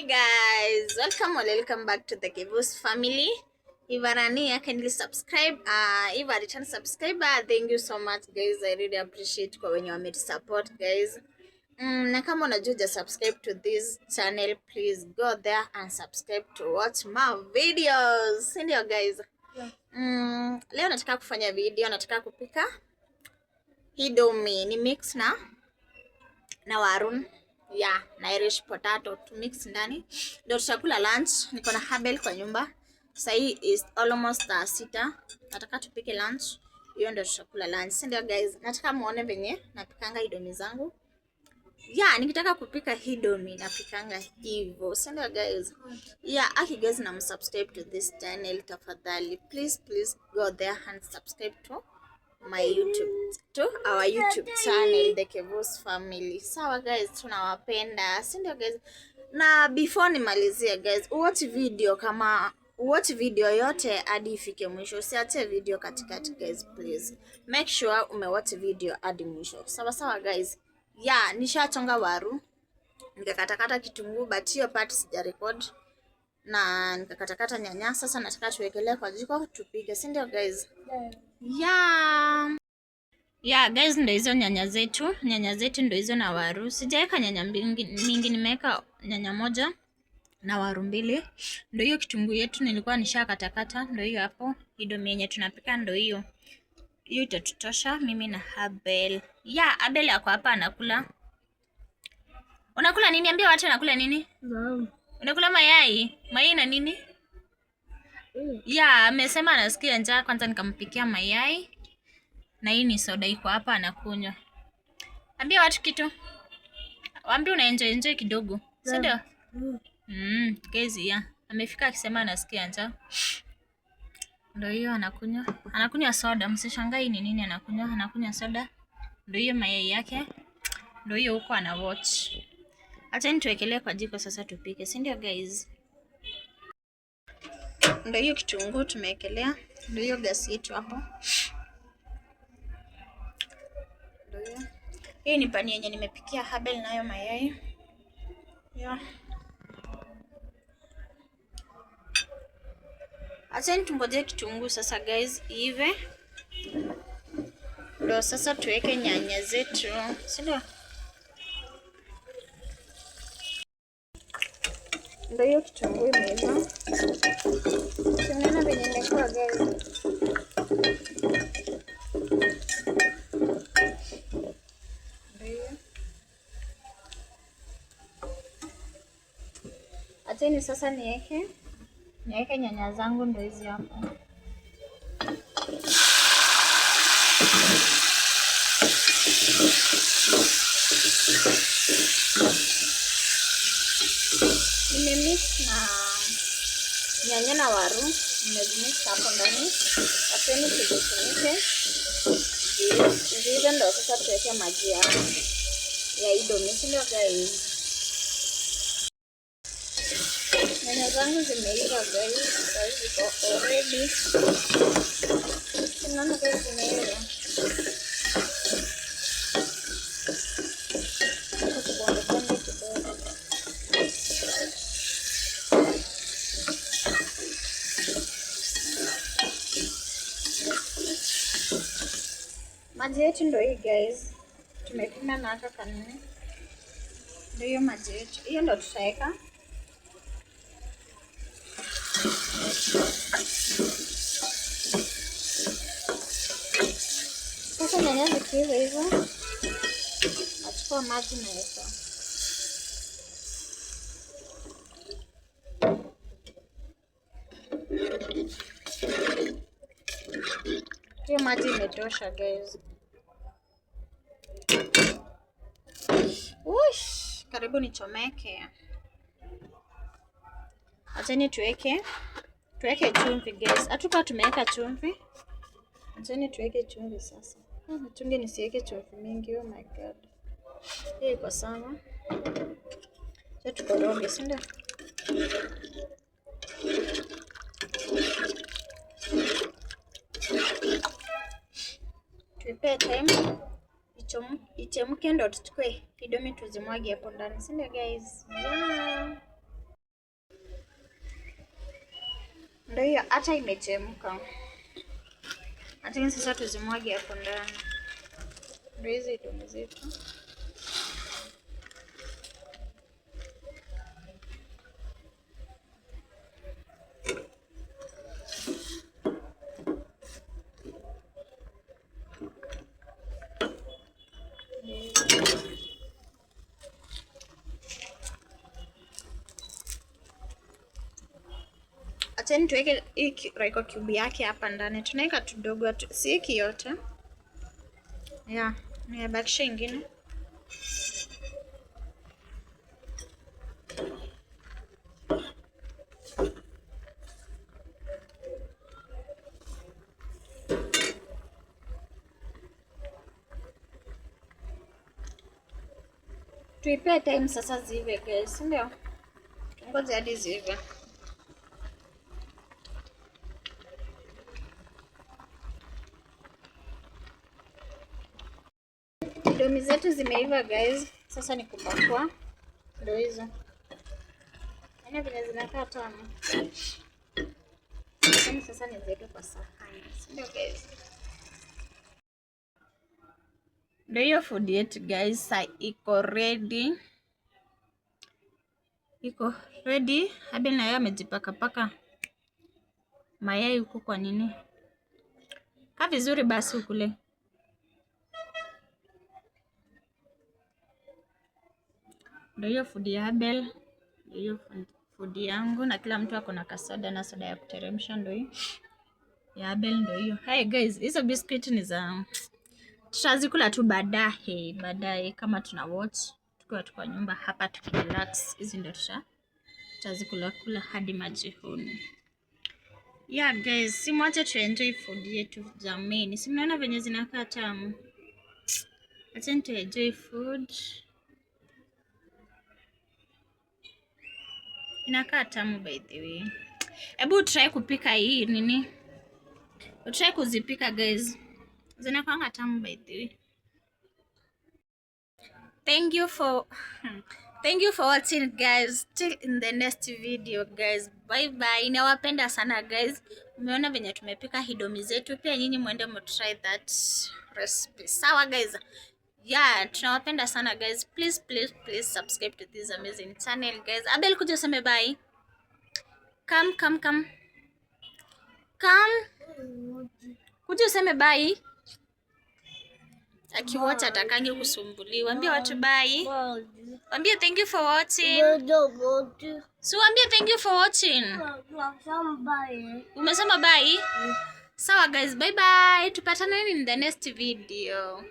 Hi guys, welcome back to the Kevus family. If you are new, kindly subscribe. If you are return subscriber, thank you so much guys. I really appreciate kwa wenye wame support guys. Na kama unajua subscribe to this channel, please go there and subscribe to watch my videos. Ndio guys. Leo nataka kufanya video, nataka kupika hidomi ni mix na warun na Irish potato to mix ndani. Ndio tutakula lunch. Niko na Habel kwa nyumba. Sasa hii is almost 6. Nataka tupike lunch. Hiyo ndio tutakula lunch. Ndio guys, nataka muone venye napikanga hidomi zangu. Nikitaka kupika hidomi napikanga hivyo. Ndio guys. Aki guys na msubscribe to this channel tafadhali. Please go there and subscribe to our YouTube channel the Kevus family. Sawa guys, tunawapenda. Ndio guys. Na before nimalizie guys, watch video yote hadi ifike mwisho. Usiache video katikati guys, please. Make sure umewatch video hadi mwisho. Sawa guys. Nishachonga waru. Nikakatakata kitunguu, but hiyo part sija record. Na nikakatakata nyanya. Sasa nataka tuwekelee kwa jiko tupike. Ndio guys. Guys, ndio hizo nyanya zetu ndio hizo na waru. Sijaweka nyanya mingi, nimeweka nyanya moja na waru 2. Ndio hiyo kitunguu yetu nilikuwa nishakatakata, ndio hiyo hapo. Hidomi yenye tunapika ndio hiyo. Hiyo itatutosha mimi na Habel. Habel yako hapa anakula. Unakula nini? Ambia watu anakula nini? Unakula mayai? Mayai na nini? Amesema anasikia njaa, kwanza nikampikia mayai. Na hii ni soda iko hapa anakunywa. Ambia watu kitu. Waambie una enjoy kidogo. Si ndio? Guys, amefika akisema anasikia njaa. Ndio hiyo anakunywa. Anakunywa soda. Msishangai ni nini anakunywa? Anakunywa soda. Ndio hiyo mayai yake. Ndio hiyo huko ana watch. Acha nituwekelee kwa jiko sasa tupike. Si ndio guys? Ndio hiyo kitunguu tumewekelea. Ndio hiyo gasi yetu hapo. Hii ni pani yenye nimepikia Habel nayo mayai. Acha nitungoje kitunguu sasa guys ive. Ndio sasa tuweke nyanya zetu. Si ndio? Ndio hiyo kitunguu imeiva. Tunaona venye imekuwa guys. Acheni sasa niweke nyanya zangu ndio hizi hapo. Nimemix na nyanya na waru, nimemix hapo ndani. Acheni tuzifunike. Hizo ndio sasa tuweke maji ya hidomi. Ndio guys. Nyanya zangu zimeiva guys. Ziko already. Tunaona guys zimeiva. Maji yetu ndio hii guys. Tumepima na haka kanuni. Ndio hiyo maji yetu. Hiyo ndio tutaweka. Sasa nyanya zikiiva hivyo, nachukua maji naweka. Hiyo maji imetosha guys. Karibu nichomeke. Acheni tuweke chumvi guys. Hatupa tumeweka chumvi. Acheni tuweke chumvi sasa. Chumvi nisiweke chumvi mingi. Oh my god. Hii iko sawa. Sasa tukoroge, si ndio? Tuipe time ichemke ndio tuchukue hidomi tuzimwage hapo ndani. Si ndio guys? Ndio hiyo hata imechemka. Hata sasa tuzimwage hapo ndani. Ndio hizi ndio zetu. Acheni tuweke hii Royco cube yake hapa ndani. Tunaweka tudogo tu, si hiki yote. Ya, nimebakisha ingine. Tuipe time sasa zive guys, ndio? Ngoja hadi zive. Domi zetu zimeiva guys. Sasa ni kupakua. Ndio hizo. Yaani vile zinakaa tamu. Sasa ni zetu kwa sahani. Ndio guys. Ndio hiyo food yetu guys, sasa iko ready. Iko ready. Abel na yeye amejipaka paka mayai huko kwa nini? Kaa vizuri basi ukule. Ndio hiyo food ya Abel. Ndio hiyo food yangu, na kila mtu ako na kasoda na soda ya kuteremsha. Ndio hiyo ya Abel. Ndio hiyo. Hey guys, hizo biscuit ni za tutazikula tu baadaye kama tuna watch tukiwa tuko nyumba hapa tukirelax. Hizi ndio tutazikula hadi majioni. Yeah guys, si mwache tu enjoy food yetu jamani. Si mnaona venye zinakaa tamu. Acha tu enjoy food. Inakaa tamu by the way. Hebu try kupika hii nini? Try kuzipika guys. Zinakuanga tamu by the way. Thank you for watching guys. Till in the next video guys. Bye bye. Nawapenda sana guys. Umeona venye tumepika hidomi zetu. Pia nyinyi mwende try that recipe. Sawa guys. Yeah, tunawapenda sana guys. Please subscribe to this amazing channel guys. Abel kuja useme bye. Come. Kuja useme bye. Akiwatch atakangi kusumbuliwa. Ambia watu bye. Ambia thank you for watching. So ambia thank you for watching. Umesema bye? Sawa guys, bye bye. Tupatane in the next video.